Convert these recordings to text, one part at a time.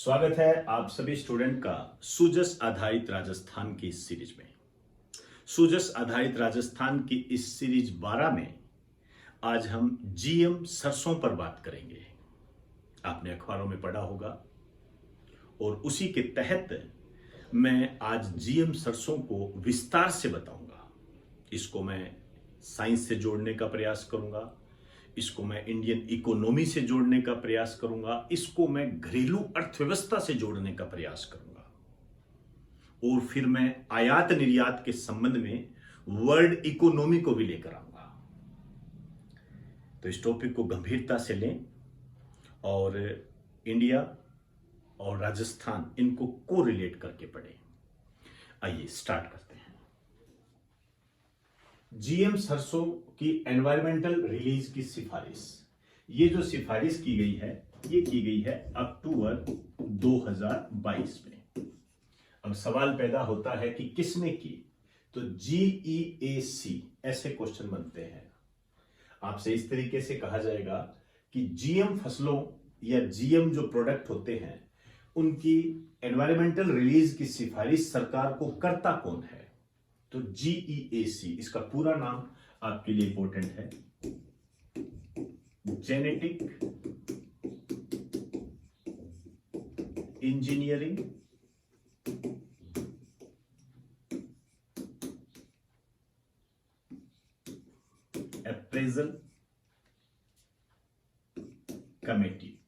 स्वागत है आप सभी स्टूडेंट का सूजस आधारित राजस्थान की इस सीरीज में। सूजस आधारित राजस्थान की इस सीरीज 12 में आज हम जीएम सरसों पर बात करेंगे। आपने अखबारों में पढ़ा होगा और उसी के तहत मैं आज जीएम सरसों को विस्तार से बताऊंगा। इसको मैं साइंस से जोड़ने का प्रयास करूंगा, इसको मैं इंडियन इकोनॉमी से जोड़ने का प्रयास करूंगा, इसको मैं घरेलू अर्थव्यवस्था से जोड़ने का प्रयास करूंगा और फिर मैं आयात निर्यात के संबंध में वर्ल्ड इकोनॉमी को भी लेकर आऊंगा। तो इस टॉपिक को गंभीरता से लें और इंडिया और राजस्थान इनको को रिलेट करके पढ़ें। आइए स्टार्ट करते हैं। जीएम सरसों की एनवायरमेंटल रिलीज की सिफारिश, ये जो सिफारिश की गई है ये की गई है अक्टूबर 2022 में। अब सवाल पैदा होता है कि किसने की, तो GEAC ऐसे क्वेश्चन बनते हैं। आपसे इस तरीके से कहा जाएगा कि जीएम फसलों या जीएम जो प्रोडक्ट होते हैं उनकी एनवायरमेंटल रिलीज की सिफारिश सरकार को करता कौन है, तो GEAC। इसका पूरा नाम आपके लिए इंपॉर्टेंट है, जेनेटिक इंजीनियरिंग अप्रेजल कमेटी।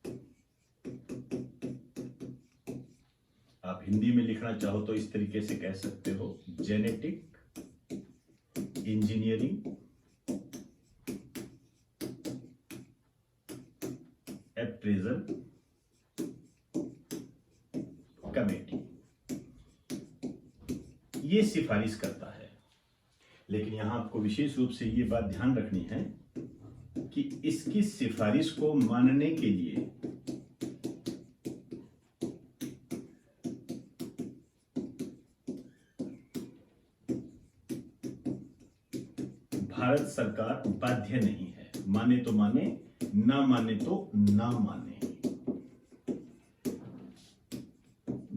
आप हिंदी में लिखना चाहो तो इस तरीके से कह सकते हो, जेनेटिक इंजीनियरिंग अप्रेजल कमेटी, ये सिफारिश करता है। लेकिन यहां आपको विशेष रूप से ये बात ध्यान रखनी है कि इसकी सिफारिश को मानने के लिए भारत सरकार बाध्य नहीं है। माने तो माने, ना माने तो ना माने,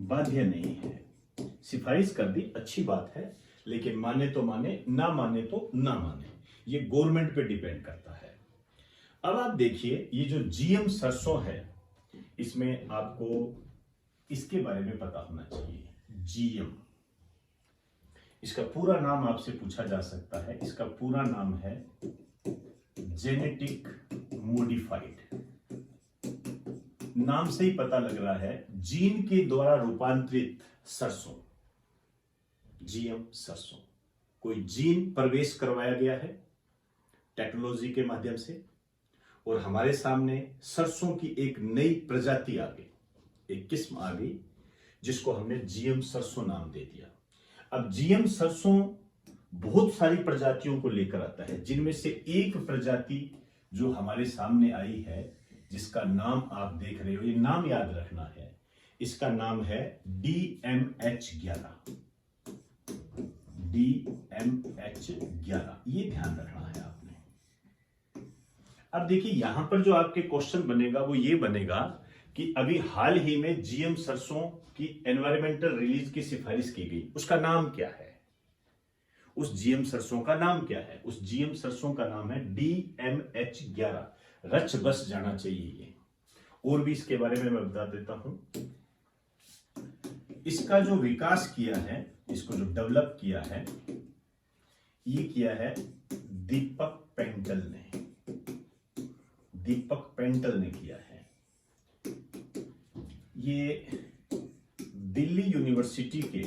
बाध्य नहीं है। सिफारिश कर दी, अच्छी बात है, लेकिन माने तो माने, ना माने तो ना माने, ये गवर्नमेंट पे डिपेंड करता है। अब आप देखिए, ये जो जीएम सरसों है इसमें आपको इसके बारे में पता होना चाहिए। जीएम, इसका पूरा नाम आपसे पूछा जा सकता है। इसका पूरा नाम है जेनेटिक मॉडिफाइड। नाम से ही पता लग रहा है, जीन के द्वारा रूपांतरित सरसों, जीएम सरसों। कोई जीन प्रवेश करवाया गया है टेक्नोलॉजी के माध्यम से और हमारे सामने सरसों की एक नई प्रजाति आ गई, एक किस्म आ गई जिसको हमने जीएम सरसों नाम दे दिया। अब जीएम सरसों बहुत सारी प्रजातियों को लेकर आता है, जिनमें से एक प्रजाति जो हमारे सामने आई है जिसका नाम आप देख रहे हो, ये नाम याद रखना है, इसका नाम है DMH11। DMH11, ये ध्यान रखना है आपने। अब देखिए, यहां पर जो आपके क्वेश्चन बनेगा वो ये बनेगा कि अभी हाल ही में जीएम सरसों की एनवायरमेंटल रिलीज की सिफारिश की गई, उसका नाम क्या है, उस जीएम सरसों का नाम क्या है। उस जीएम सरसों का नाम है DMH11। रच बस जाना चाहिए ये। और भी इसके बारे में मैं बता देता हूं। इसका जो विकास किया है, इसको जो डेवलप किया है, ये किया है दीपक पेंटल ने। दीपक पेंटल ने किया है। ये दिल्ली यूनिवर्सिटी के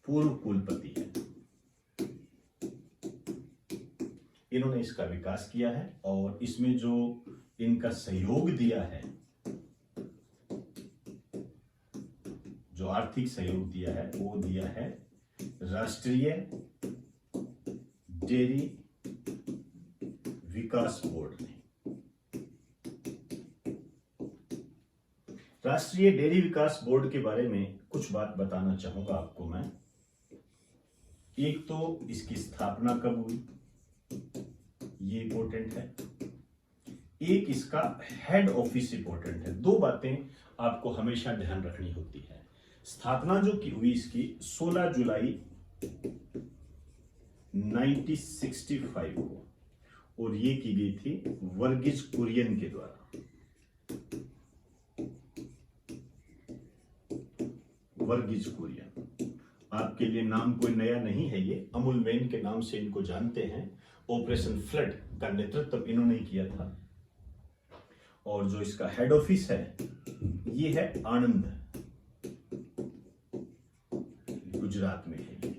पूर्व कुलपति हैं। इन्होंने इसका विकास किया है और इसमें जो इनका सहयोग दिया है, जो आर्थिक सहयोग दिया है, वो दिया है राष्ट्रीय डेयरी विकास बोर्ड ने। राष्ट्रीय डेयरी विकास बोर्ड के बारे में कुछ बात बताना चाहूंगा आपको मैं। एक तो इसकी स्थापना कब हुई, ये इंपॉर्टेंट है। एक इसका हेड ऑफिस इंपॉर्टेंट है। दो बातें आपको हमेशा ध्यान रखनी होती है। स्थापना जो की हुई इसकी 16 जुलाई 1965 को, और ये की गई थी वर्गीज कुरियन के द्वारा। वर्गीज कुरियन आपके लिए नाम कोई नया नहीं है, ये अमूल मेन के नाम से इनको जानते हैं। ऑपरेशन फ्लड का नेतृत्व इन्होंने किया था, और जो इसका हेड ऑफिस है ये है आनंद, गुजरात में है।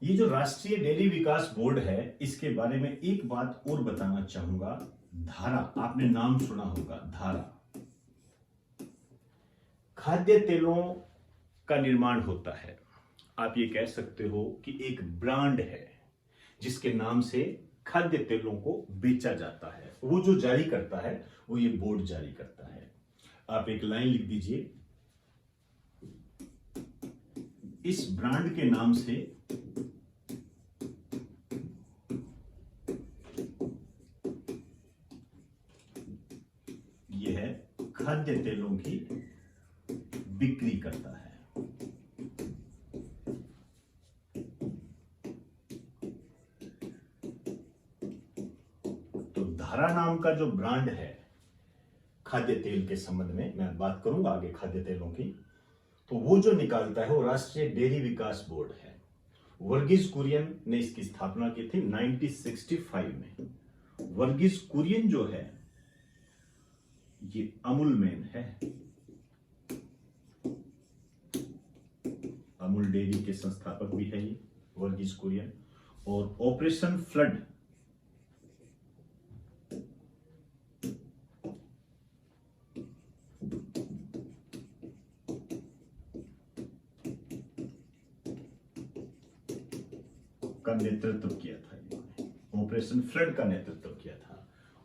ये जो राष्ट्रीय डेयरी विकास बोर्ड है, इसके बारे में एक बात और बताना चाहूंगा। धारा, आपने नाम सुना होगा, धारा। खाद्य तेलों का निर्माण होता है। आप ये कह सकते हो कि एक ब्रांड है जिसके नाम से खाद्य तेलों को बेचा जाता है। वो जो जारी करता है वो ये बोर्ड जारी करता है। आप एक लाइन लिख दीजिए, इस ब्रांड के नाम से यह है खाद्य तेलों की बिक्री करता है। तो धारा नाम का जो ब्रांड है खाद्य तेल के संबंध में मैं बात करूंगा आगे खाद्य तेलों की, तो वो जो निकालता है वो राष्ट्रीय डेयरी विकास बोर्ड है। वर्गीज कुरियन ने इसकी स्थापना की थी 1965 में। वर्गीज कुरियन जो है ये अमूल मेन है, अमूल डेयरी के संस्थापक भी है ये वर्गीज कुरियन। और ऑपरेशन फ्लड का नेतृत्व किया था इन्होंने, ऑपरेशन फ्लड का नेतृत्व किया था।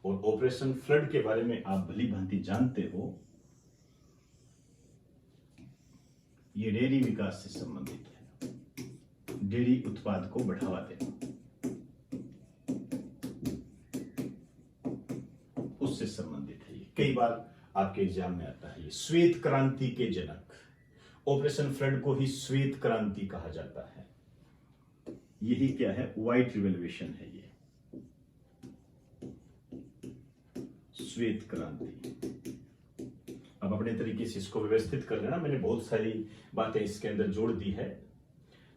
और ऑपरेशन फ्लड के बारे में आप भली भांति जानते हो, ये डेयरी विकास से संबंधित है, डेयरी उत्पाद को बढ़ावा देना, उससे संबंधित है। ये कई बार आपके एग्जाम में आता है। ये श्वेत क्रांति के जनक, ऑपरेशन फ्लड को ही श्वेत क्रांति कहा जाता है। यही क्या है, व्हाइट रिवोल्यूशन है ये, श्वेत क्रांति। अब अपने तरीके से इसको व्यवस्थित कर लेना, मैंने बहुत सारी बातें इसके अंदर जोड़ दी है।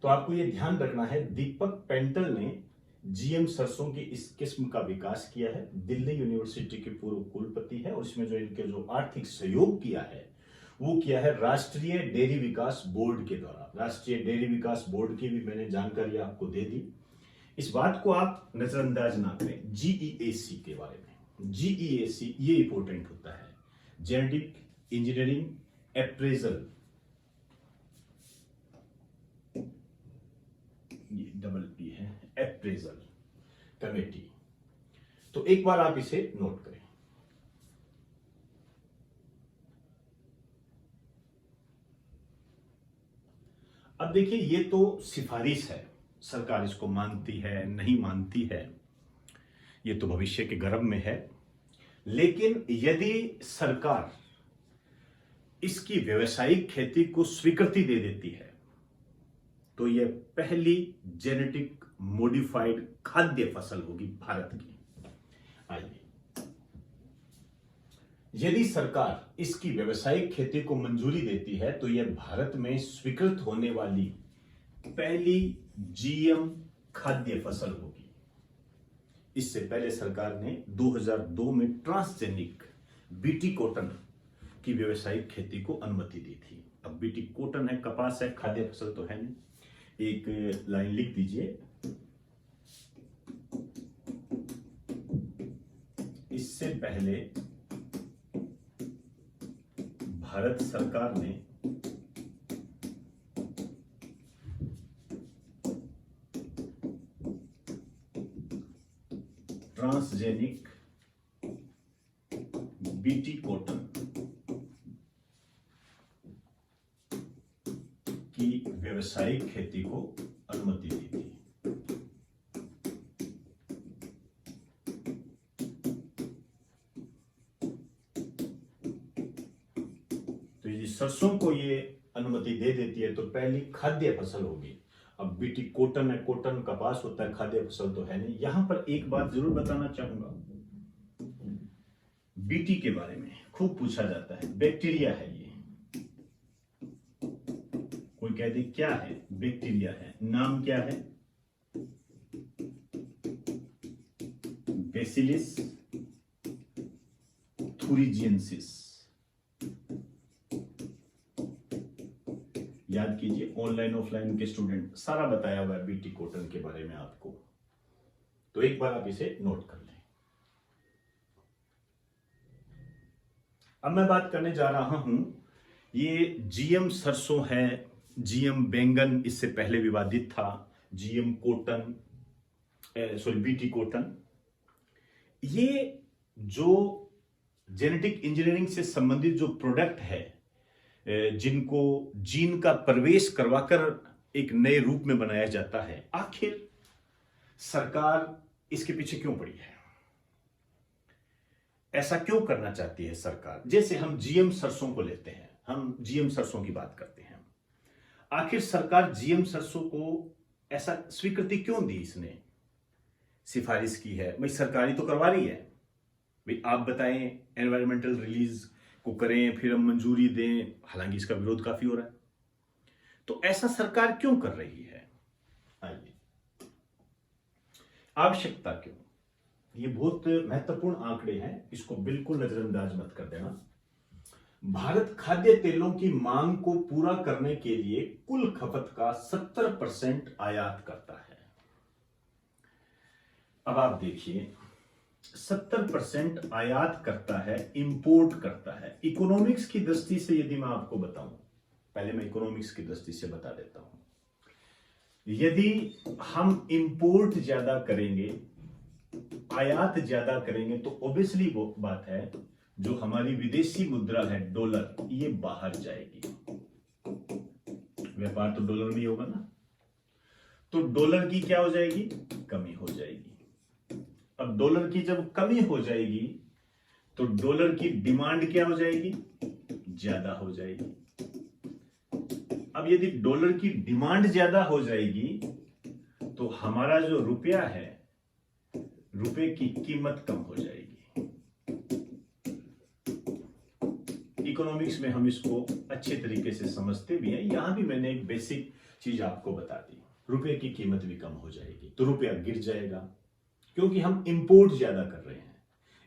तो आपको ये ध्यान रखना है, दीपक पेंटल ने जीएम सरसों की इस किस्म का विकास किया है। दिल्ली यूनिवर्सिटी के पूर्व कुलपति है, और इसमें जो इनके जो आर्थिक सहयोग किया है वो किया है राष्ट्रीय डेयरी विकास बोर्ड के द्वारा। राष्ट्रीय डेयरी विकास बोर्ड की भी मैंने जानकारी आपको दे दी। इस बात को आप नजरअंदाज ना करें। जीईएसी के बारे में, जीईएसी ये इंपॉर्टेंट होता है, जेनेटिक इंजीनियरिंग एप्रेजल, ये डबल पी है, एप्रेजल कमेटी। तो एक बार आप इसे नोट करें। अब देखिए, ये तो सिफारिश है, सरकार इसको मानती है नहीं मानती है, ये तो भविष्य के गर्भ में है। लेकिन यदि सरकार इसकी व्यावसायिक खेती को स्वीकृति दे देती है तो यह पहली जेनेटिक मॉडिफाइड खाद्य फसल होगी भारत की। आइए, यदि सरकार इसकी व्यावसायिक खेती को मंजूरी देती है तो यह भारत में स्वीकृत होने वाली पहली जीएम खाद्य फसल होगी। इससे पहले सरकार ने 2002 में ट्रांसजेनिक बीटी कॉटन की व्यावसायिक खेती को अनुमति दी थी। अब बीटी कॉटन है, कपास है, खाद्य फसल तो है नहीं। एक लाइन लिख दीजिए, इससे पहले भारत सरकार ने ट्रांसजेनिक बीटी कॉटन की व्यावसायिक खेती को अनुमति दी थी। सरसों को ये अनुमति दे देती है तो पहली खाद्य फसल होगी। अब बीटी कॉटन है, कॉटन कपास होता है, खाद्य फसल तो है नहीं। यहां पर एक बात जरूर बताना चाहूंगा, बीटी के बारे में खूब पूछा जाता है। बैक्टीरिया है ये, कोई कह दे क्या है, बैक्टीरिया है। नाम क्या है, बेसिलिस थुरिजिएंसिस। याद कीजिए, ऑनलाइन ऑफलाइन के स्टूडेंट, सारा बताया हुआ है बीटी कॉटन के बारे में आपको, तो एक बार आप इसे नोट कर लें। अब मैं बात करने जा रहा हूं, ये जीएम सरसों है, जीएम बैंगन इससे पहले विवादित था, GM cotton, sorry BT cotton. ये जो जेनेटिक इंजीनियरिंग से संबंधित जो प्रोडक्ट है, जिनको जीन का प्रवेश करवाकर एक नए रूप में बनाया जाता है, आखिर सरकार इसके पीछे क्यों पड़ी है? ऐसा क्यों करना चाहती है सरकार? जैसे हम जीएम सरसों को लेते हैं, हम जीएम सरसों की बात करते हैं, आखिर सरकार जीएम सरसों को ऐसा स्वीकृति क्यों दी? इसने सिफारिश की है, भाई सरकारी तो करवा रही है, भाई आप बताएं, एनवायरमेंटल रिलीज को करें, फिर हम मंजूरी दें, हालांकि इसका विरोध काफी हो रहा है। तो ऐसा सरकार क्यों कर रही है? आइए, आवश्यकता क्यों? ये बहुत महत्वपूर्ण आंकड़े हैं, इसको बिल्कुल नजरअंदाज मत कर देना। भारत खाद्य तेलों की मांग को पूरा करने के लिए कुल खपत का 70% आयात करता है। अब आप देखिए, 70% आयात करता है, इंपोर्ट करता है। इकोनॉमिक्स की दृष्टि से यदि मैं आपको बताऊं, पहले मैं इकोनॉमिक्स की दृष्टि से बता देता हूं, यदि हम इंपोर्ट ज्यादा करेंगे, आयात ज्यादा करेंगे, तो ऑब्वियसली वो बात है, जो हमारी विदेशी मुद्रा है डॉलर, ये बाहर जाएगी। व्यापार तो डॉलर में ही होगा ना, तो डॉलर की क्या हो जाएगी? कमी हो जाएगी। अब डॉलर की जब कमी हो जाएगी तो डॉलर की डिमांड क्या हो जाएगी? ज्यादा हो जाएगी। अब यदि डॉलर की डिमांड ज्यादा हो जाएगी तो हमारा जो रुपया है, रुपए की कीमत कम हो जाएगी। इकोनॉमिक्स में हम इसको अच्छे तरीके से समझते भी हैं, यहां भी मैंने एक बेसिक चीज आपको बता दी, रुपए की कीमत भी कम हो जाएगी तो रुपया गिर जाएगा, क्योंकि हम इंपोर्ट ज्यादा कर रहे हैं।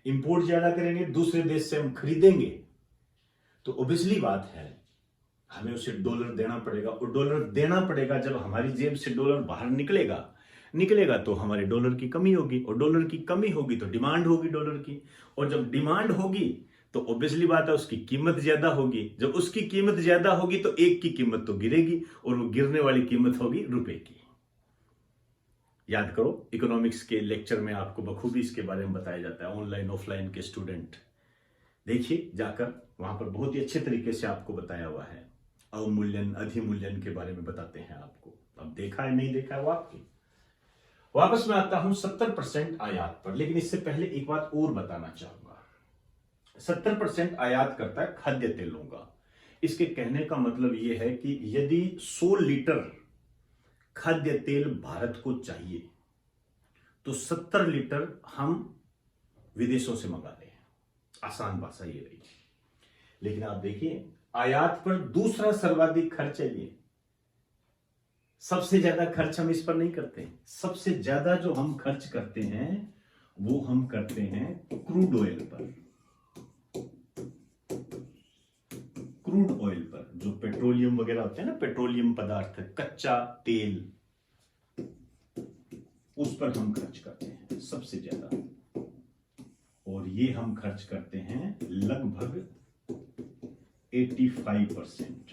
इंपोर्ट ज्यादा करेंगे, दूसरे देश से हम खरीदेंगे, तो ऑब्वियसली बात है हमें उसे डॉलर देना पड़ेगा, और डॉलर देना पड़ेगा जब हमारी जेब से डॉलर बाहर निकलेगा तो हमारे डॉलर की कमी होगी, और डॉलर की कमी होगी तो डिमांड होगी डॉलर की, और जब डिमांड होगी तो ऑब्वियसली बात है उसकी कीमत ज्यादा होगी। जब उसकी कीमत ज्यादा होगी तो एक की कीमत तो गिरेगी, और वो गिरने वाली कीमत होगी रुपए की। याद करो, इकोनॉमिक्स के लेक्चर में आपको बखूबी इसके बारे में बताया जाता है। ऑनलाइन ऑफलाइन के स्टूडेंट देखिए जाकर, वहां पर बहुत ही अच्छे तरीके से आपको बताया हुआ है। अवमूल्यन अधिमूल्यन के बारे में बताते हैं आपको। अब देखा है नहीं देखा है वो आपकी। वापस मैं आता हूं 70% आयात पर, लेकिन इससे पहले एक बात और बताना चाहूंगा। 70% आयात करता है खाद्य तेलों का। इसके कहने का मतलब यह है कि यदि 100 लीटर खाद्य तेल भारत को चाहिए तो 70 लीटर हम विदेशों से मंगा रहे हैं। आसान भाषा ये रही। लेकिन आप देखिए, आयात पर दूसरा सर्वाधिक खर्च है ये। सबसे ज्यादा खर्च हम इस पर नहीं करते। सबसे ज्यादा जो हम खर्च करते हैं वो हम करते हैं क्रूड ऑयल पर। क्रूड ऑयल पर, जो पेट्रोलियम वगैरह होते हैं ना, पेट्रोलियम पदार्थ, कच्चा तेल, उस पर हम खर्च करते हैं सबसे ज्यादा। और ये हम खर्च करते हैं लगभग 85%।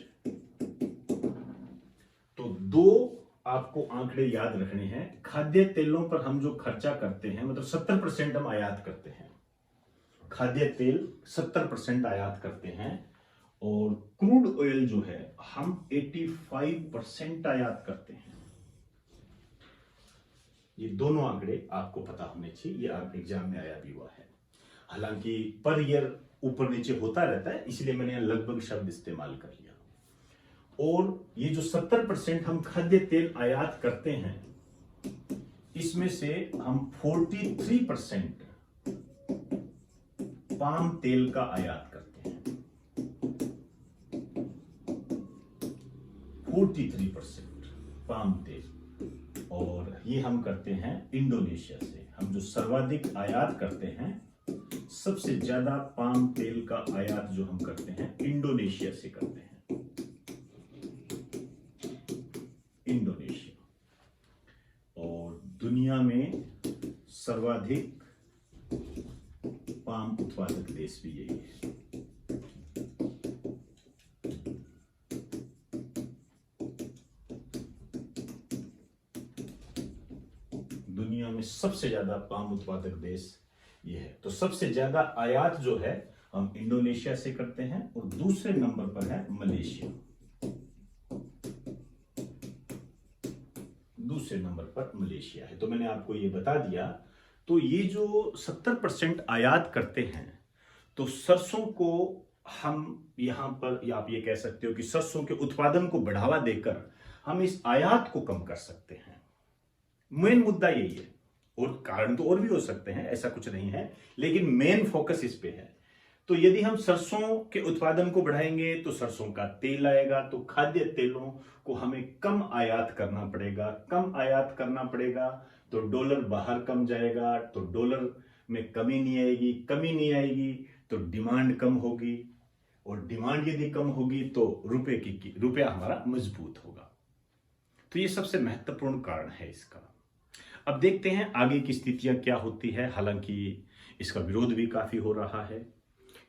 तो दो आपको आंकड़े याद रखने हैं। खाद्य तेलों पर हम जो खर्चा करते हैं, मतलब 70% हम आयात करते हैं। खाद्य तेल 70% आयात करते हैं, और क्रूड ऑयल जो है हम 85% आयात करते हैं। ये दोनों आंकड़े आपको पता होने चाहिए, ये एग्जाम में आया भी हुआ है। हालांकि पर ईयर ऊपर नीचे होता रहता है, इसलिए मैंने यहाँ लगभग शब्द इस्तेमाल कर लिया। और ये जो 70% हम खाद्य तेल आयात करते हैं, इसमें से हम 43% पाम तेल का आयात करते हैं। 43% पाम तेल, और ये हम करते हैं इंडोनेशिया से। हम जो सर्वाधिक आयात करते हैं, सबसे ज्यादा पाम तेल का आयात जो हम करते हैं इंडोनेशिया से करते हैं। इंडोनेशिया, और दुनिया में सर्वाधिक पाम उत्पादक देश भी यही है। दुनिया में सबसे ज्यादा पाम उत्पादक देश ये है। तो सबसे ज्यादा आयात जो है हम इंडोनेशिया से करते हैं, और दूसरे नंबर पर है मलेशिया। दूसरे नंबर पर मलेशिया है। तो मैंने आपको ये बता दिया। तो ये जो 70% आयात करते हैं, तो सरसों को हम यहां पर, या आप ये कह सकते हो कि सरसों के उत्पादन को बढ़ावा देकर हम इस आयात को कम कर सकते हैं। मेन मुद्दा यही है, और कारण तो और भी हो सकते हैं, ऐसा कुछ नहीं है, लेकिन मेन फोकस इस पे है। तो यदि हम सरसों के उत्पादन को बढ़ाएंगे तो सरसों का तेल आएगा, तो खाद्य तेलों को हमें कम आयात करना पड़ेगा। कम आयात करना पड़ेगा तो डॉलर बाहर कम जाएगा, तो डॉलर में कमी नहीं आएगी। कमी नहीं आएगी तो डिमांड कम होगी, और डिमांड यदि कम होगी तो रुपया हमारा मजबूत होगा। तो ये सबसे महत्वपूर्ण कारण है इसका। अब देखते हैं आगे की स्थितियां क्या होती है। हालांकि इसका विरोध भी काफी हो रहा है।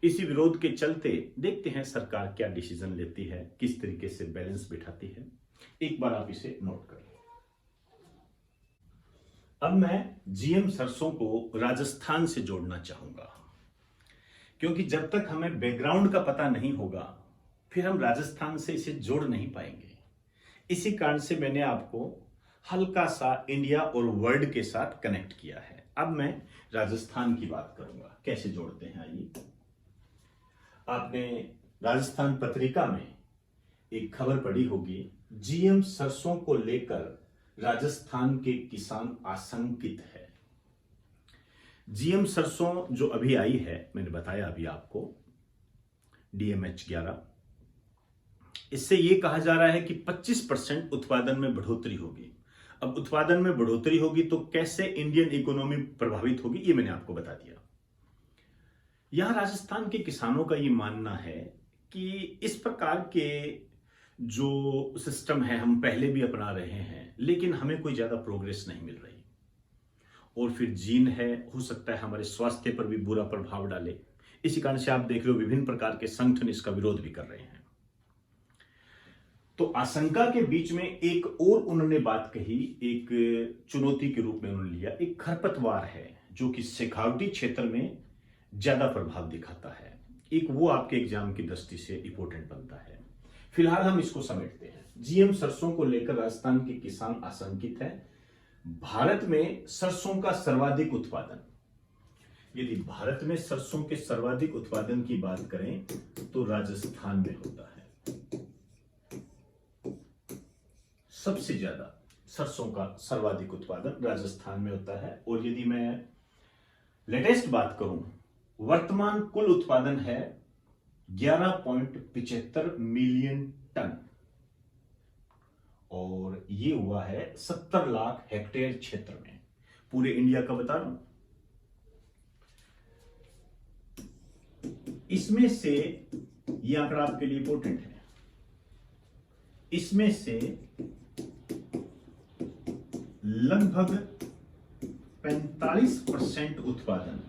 इसी विरोध के चलते देखते हैं सरकार क्या डिसीजन लेती है, किस तरीके से बैलेंस बिठाती है। एक बार आप इसे नोट कर लो। अब मैं जीएम सरसों को राजस्थान से जोड़ना चाहूंगा, क्योंकि जब तक हमें बैकग्राउंड का पता नहीं होगा, फिर हम राजस्थान से इसे जोड़ नहीं पाएंगे। इसी कारण से मैंने आपको हल्का सा इंडिया और वर्ल्ड के साथ कनेक्ट किया है। अब मैं राजस्थान की बात करूंगा, कैसे जोड़ते हैं। आइए, आपने राजस्थान पत्रिका में एक खबर पढ़ी होगी, जीएम सरसों को लेकर राजस्थान के किसान आशंकित है। जीएम सरसों जो अभी आई है, मैंने बताया अभी आपको, DMH 11, इससे यह कहा जा रहा है कि 25% उत्पादन में बढ़ोतरी होगी। अब उत्पादन में बढ़ोतरी होगी तो कैसे इंडियन इकोनॉमी प्रभावित होगी, ये मैंने आपको बता दिया। यहां राजस्थान के किसानों का ये मानना है कि इस प्रकार के जो सिस्टम है हम पहले भी अपना रहे हैं, लेकिन हमें कोई ज्यादा प्रोग्रेस नहीं मिल रही। और फिर जीन है, हो सकता है हमारे स्वास्थ्य पर भी बुरा प्रभाव डाले। इसी कारण से आप देख रहे हो विभिन्न प्रकार के संगठन इसका विरोध भी कर रहे हैं। तो आशंका के बीच में एक और उन्होंने बात कही, एक चुनौती के रूप में उन्होंने लिया, एक खरपतवार है जो कि शेखावटी क्षेत्र में ज्यादा प्रभाव दिखाता है। एक वो आपके एग्जाम की दृष्टि से इंपॉर्टेंट बनता है। फिलहाल हम इसको समेटते हैं। जीएम सरसों को लेकर राजस्थान के किसान आशंकित है। भारत में सरसों का सर्वाधिक उत्पादन, यदि भारत में सरसों के सर्वाधिक उत्पादन की बात करें तो राजस्थान में होता है। सबसे ज्यादा सरसों का सर्वाधिक उत्पादन राजस्थान में होता है। और यदि मैं लेटेस्ट बात करूं, वर्तमान कुल उत्पादन है 11.75 मिलियन टन, और ये हुआ है 70 लाख हेक्टेयर क्षेत्र में, पूरे इंडिया का बता रहा हूं। इसमें से ये आंकड़ा आपके लिए इंपॉर्टेंट है, इसमें से लगभग 45% उत्पादन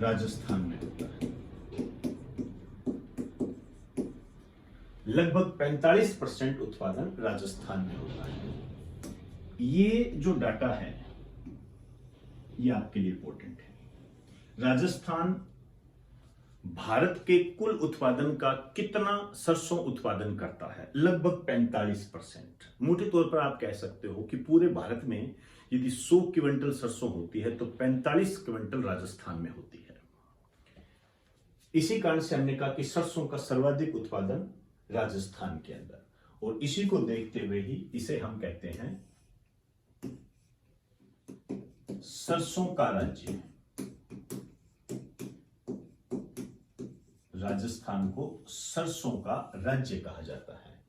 राजस्थान में होता है। लगभग 45% उत्पादन राजस्थान में होता है। ये जो डाटा है ये आपके लिए इंपॉर्टेंट है। राजस्थान भारत के कुल उत्पादन का कितना सरसों उत्पादन करता है? लगभग 45%। मोटे तौर पर आप कह सकते हो कि पूरे भारत में यदि 100 क्विंटल सरसों होती है तो 45 क्विंटल राजस्थान में होती है। इसी कारण से हमने कहा कि सरसों का सर्वाधिक उत्पादन राजस्थान के अंदर, और इसी को देखते हुए ही इसे हम कहते हैं सरसों का राज्य। राजस्थान को सरसों का राज्य कहा जाता है।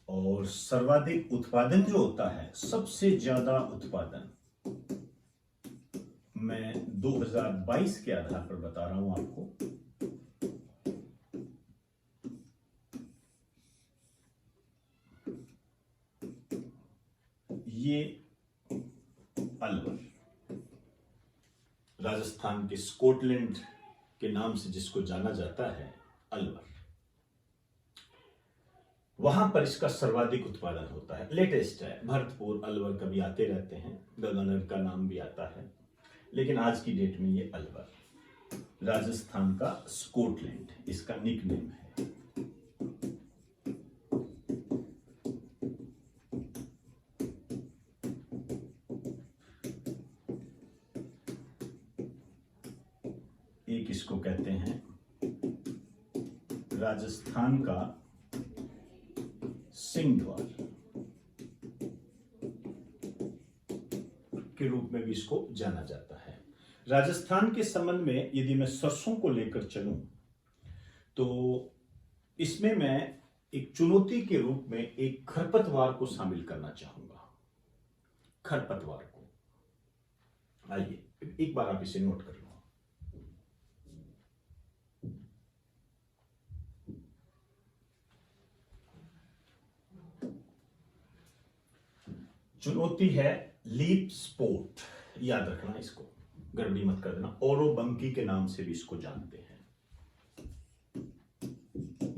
और सर्वाधिक उत्पादन जो होता है, सबसे ज्यादा उत्पादन मैं 2022 के आधार पर बता रहा हूं आपको। ये अलवर, राजस्थान के स्कॉटलैंड के नाम से जिसको जाना जाता है, अलवर, वहां पर इसका सर्वाधिक उत्पादन होता है। लेटेस्ट है, भरतपुर, अलवर कभी आते रहते हैं, गगनर का नाम भी आता है, लेकिन आज की डेट में ये अलवर, राजस्थान का स्कॉटलैंड इसका निकनेम है। एक इसको कहते हैं राजस्थान का सिंह द्वार के रूप में भी इसको जाना जाता है। राजस्थान के संबंध में यदि मैं सरसों को लेकर चलूं तो इसमें मैं एक चुनौती के रूप में एक खरपतवार को शामिल करना चाहूंगा। खरपतवार को, आइए एक बार आप इसे नोट कर लो। चुनौती है लीप स्पोर्ट, याद रखना, इसको गड़बड़ी मत कर देना। ओरोबंकी के नाम से भी इसको जानते हैं।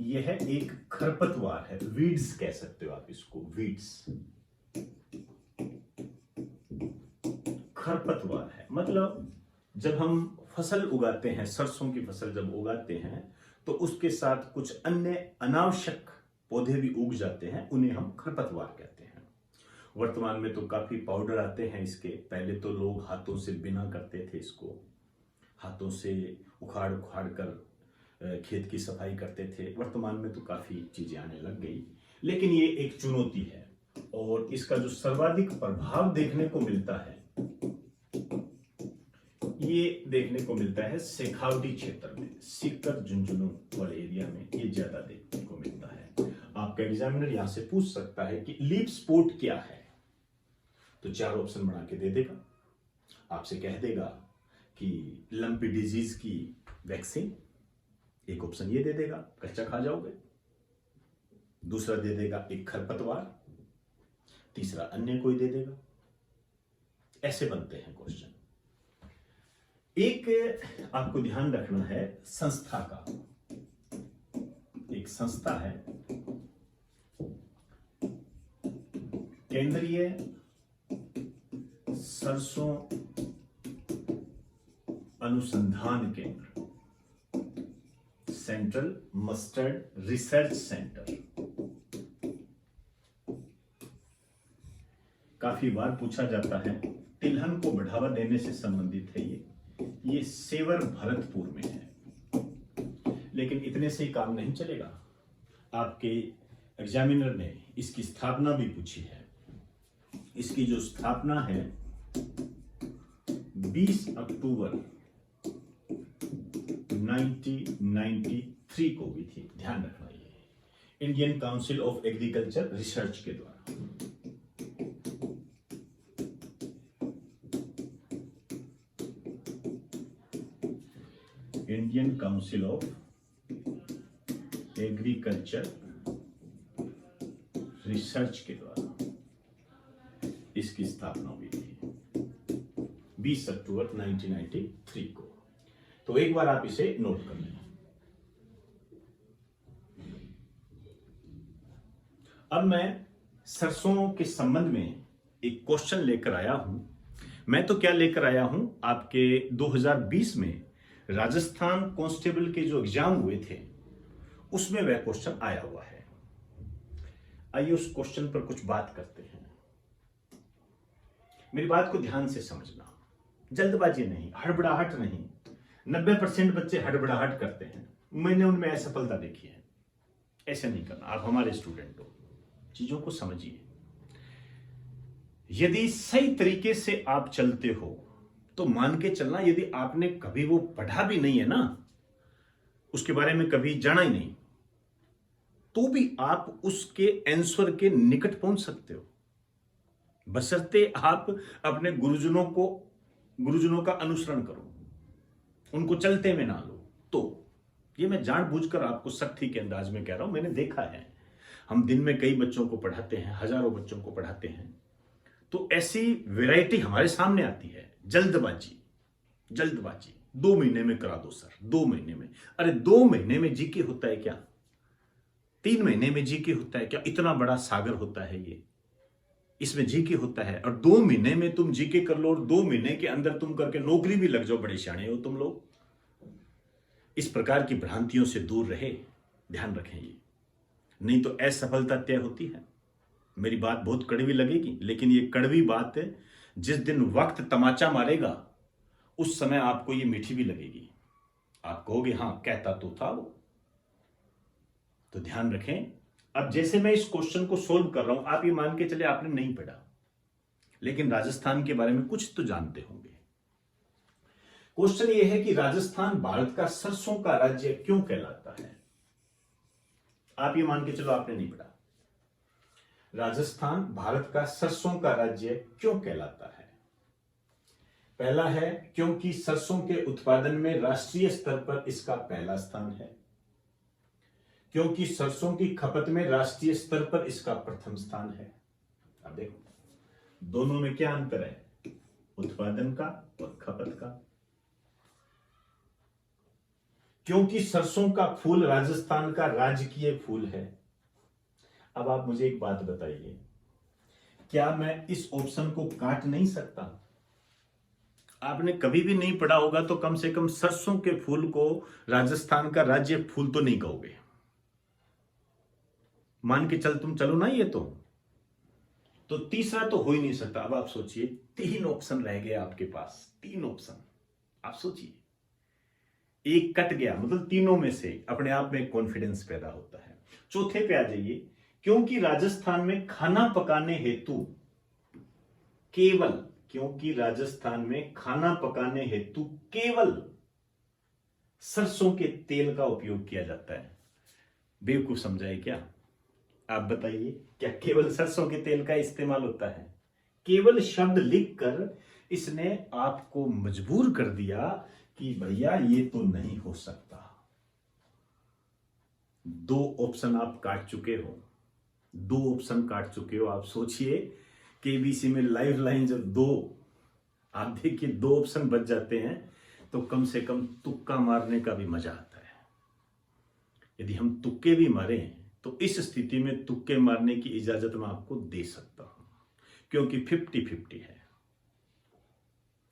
यह एक खरपतवार है, वीड्स कह सकते हो आप इसको, वीड्स, खरपतवार है। मतलब जब हम फसल उगाते हैं, सरसों की फसल जब उगाते हैं तो उसके साथ कुछ अन्य अनावश्यक पौधे भी उग जाते हैं, उन्हें हम खरपतवार कहते हैं। वर्तमान में तो काफी पाउडर आते हैं इसके, पहले तो लोग हाथों से बिना करते थे, इसको हाथों से उखाड़ उखाड़ कर खेत की सफाई करते थे। वर्तमान में तो काफी चीजें आने लग गई, लेकिन ये एक चुनौती है। और इसका जो सर्वाधिक प्रभाव देखने को मिलता है, ये देखने को मिलता है शेखावटी क्षेत्र में, सीकर झुंझुनू वाले एरिया में ये ज्यादा देखने को मिलता है। आपका एग्जामिनर यहां से पूछ सकता है कि लीप स्पॉट क्या है, तो 4 ऑप्शन बना के दे देगा। आपसे कह देगा कि लंपी डिजीज की वैक्सीन, एक ऑप्शन ये दे देगा, कच्चा खा जाओगे। दूसरा दे देगा एक खरपतवार, तीसरा अन्य कोई दे देगा। ऐसे बनते हैं क्वेश्चन। एक आपको ध्यान रखना है संस्था का, एक संस्था है केंद्रीय सरसों अनुसंधान केंद्र, सेंट्रल मस्टर्ड रिसर्च सेंटर। काफी बार पूछा जाता है, तिलहन को बढ़ावा देने से संबंधित है ये सेवर भरतपुर में है। लेकिन इतने से ही काम नहीं चलेगा, आपके एग्जामिनर ने इसकी स्थापना भी पूछी है। इसकी जो स्थापना है 20 अक्टूबर 1993 को हुई थी। ध्यान रखना, ये Indian council of agriculture research के द्वारा। Indian council of agriculture research के द्वारा इसकी स्थापना हुई थी 20 अक्टूबर 1993 को। तो एक बार आप इसे नोट कर लें। अब मैं सरसों के संबंध में एक क्वेश्चन लेकर आया हूं। मैं तो क्या लेकर आया हूं, आपके 2020 में राजस्थान कांस्टेबल के जो एग्जाम हुए थे उसमें वह क्वेश्चन आया हुआ है। आइए उस क्वेश्चन पर कुछ बात करते हैं। मेरी बात को ध्यान से समझना, जल्दबाजी नहीं, हड़बड़ाहट नहीं। 90% बच्चे हड़बड़ाहट करते हैं, मैंने उनमें असफलता देखी है। ऐसे नहीं करना, आप हमारे स्टूडेंट हो, चीजों को समझिए। यदि सही तरीके से आप चलते हो तो मान के चलना, यदि आपने कभी वो पढ़ा भी नहीं है ना, उसके बारे में कभी जाना ही नहीं, तो भी आप उसके आंसर के निकट पहुंच सकते हो, बशर्ते आप अपने गुरुजनों का अनुसरण करो, उनको चलते में ना लो। तो ये मैं जानबूझकर आपको सख्ती के अंदाज में कह रहा हूं, मैंने देखा है। हम दिन में कई बच्चों को पढ़ाते हैं, हजारों बच्चों को पढ़ाते हैं, तो ऐसी वैरायटी हमारे सामने आती है। जल्दबाजी 2 महीने में करा दो सर, 2 महीने में। अरे 2 महीने में जीके होता है क्या? 3 महीने में जीके होता है क्या? इतना बड़ा सागर होता है ये, इसमें जीके होता है। और 2 महीने में तुम जीके कर लो और 2 महीने के अंदर तुम करके नौकरी भी लग जाओ, बड़े शाणे हो तुम लोग। इस प्रकार की भ्रांतियों से दूर रहे, ध्यान रखें ये, नहीं तो असफलता तय होती है। मेरी बात बहुत कड़वी लगेगी, लेकिन ये कड़वी बात जिस दिन वक्त तमाचा मारेगा उस समय आपको ये मीठी भी लगेगी। आप कहोगे हां कहता तो था वो। तो ध्यान रखें। अब जैसे मैं इस क्वेश्चन को सोल्व कर रहा हूं, आप ये मान के चले आपने नहीं पढ़ा, लेकिन राजस्थान के बारे में कुछ तो जानते होंगे। क्वेश्चन ये है कि राजस्थान भारत का सरसों का राज्य क्यों कहलाता है? आप ये मान के चलो आपने नहीं पढ़ा। राजस्थान भारत का सरसों का राज्य क्यों कहलाता है? पहला है क्योंकि सरसों के उत्पादन में राष्ट्रीय स्तर पर इसका पहला स्थान है। क्योंकि सरसों की खपत में राष्ट्रीय स्तर पर इसका प्रथम स्थान है। अब देखो दोनों में क्या अंतर है, उत्पादन का और खपत का। क्योंकि सरसों का फूल राजस्थान का राजकीय फूल है। अब आप मुझे एक बात बताइए, क्या मैं इस ऑप्शन को काट नहीं सकता? आपने कभी भी नहीं पढ़ा होगा तो कम से कम सरसों के फूल को राजस्थान का राज्य फूल तो नहीं कहोगे। मान के चलो ना ये तो तीसरा तो हो ही नहीं सकता। अब आप सोचिए 3 ऑप्शन रह गए आपके पास, 3 ऑप्शन। आप सोचिए, एक कट गया, मतलब तीनों में से अपने आप में कॉन्फिडेंस पैदा होता है। चौथे पे आ जाइए, क्योंकि राजस्थान में खाना पकाने हेतु केवल सरसों के तेल का उपयोग किया जाता है। बेवकूफ समझाए क्या? आप बताइए, क्या केवल सरसों के तेल का इस्तेमाल होता है? केवल शब्द लिखकर इसने आपको मजबूर कर दिया कि भैया ये तो नहीं हो सकता। 2 ऑप्शन आप काट चुके हो। आप सोचिए केबीसी में लाइव लाइन जब 2 आप देखिए 2 ऑप्शन बच जाते हैं तो कम से कम तुक्का मारने का भी मजा आता है। यदि हम तुक्के भी मारें तो इस स्थिति में तुक्के मारने की इजाजत मैं आपको दे सकता हूं, क्योंकि 50-50 है।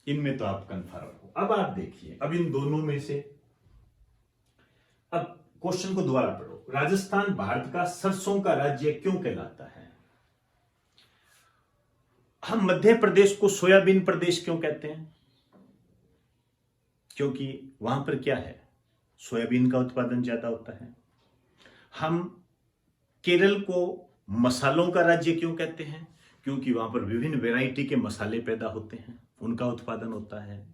इनमें तो आप कन्फर्म हो। अब आप देखिए, अब इन दोनों में से अब क्वेश्चन को दोबारा पढ़ो। राजस्थान भारत का सरसों का राज्य क्यों कहलाता है? हम मध्य प्रदेश को सोयाबीन प्रदेश क्यों कहते हैं? क्योंकि वहां पर क्या है, सोयाबीन का उत्पादन ज्यादा होता है। हम केरल को मसालों का राज्य क्यों कहते हैं? क्योंकि वहां पर विभिन्न वैरायटी के मसाले पैदा होते हैं, उनका उत्पादन होता है।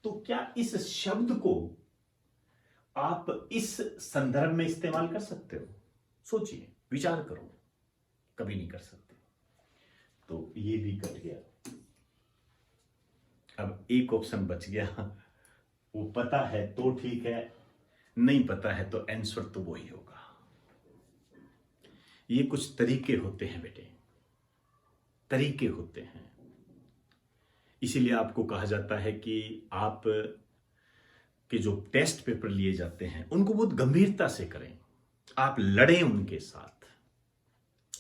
तो क्या इस शब्द को आप इस संदर्भ में इस्तेमाल कर सकते हो? सोचिए, विचार करो। कभी नहीं कर सकते। तो ये भी कट गया। अब एक ऑप्शन बच गया, वो पता है तो ठीक है, नहीं पता है तो आंसर तो वही होगा। ये कुछ तरीके होते हैं बेटे, तरीके होते हैं। इसीलिए आपको कहा जाता है कि आप के जो टेस्ट पेपर लिए जाते हैं उनको बहुत गंभीरता से करें। आप लड़ें उनके साथ।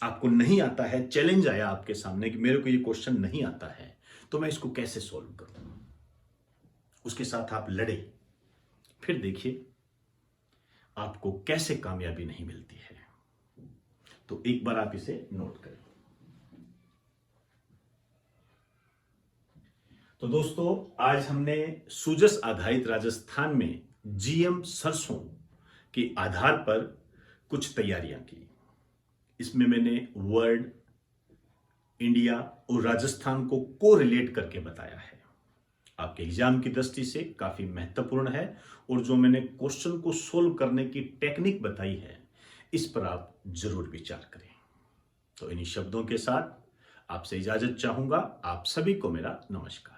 आपको नहीं आता है, चैलेंज आया आपके सामने कि मेरे को ये क्वेश्चन नहीं आता है तो मैं इसको कैसे सॉल्व करूं, उसके साथ आप लड़े। फिर देखिए आपको कैसे कामयाबी नहीं मिलती है। तो एक बार आप इसे नोट करें। तो दोस्तों, आज हमने सूजस आधारित राजस्थान में जीएम सरसों के आधार पर कुछ तैयारियां की। इसमें मैंने वर्ड, इंडिया और राजस्थान को कोरिलेट करके बताया है। आपके एग्जाम की दृष्टि से काफी महत्वपूर्ण है और जो मैंने क्वेश्चन को सोल्व करने की टेक्निक बताई है, इस पर आप जरूर विचार करें। तो इन्हीं शब्दों के साथ आपसे इजाजत चाहूंगा। आप सभी को मेरा नमस्कार।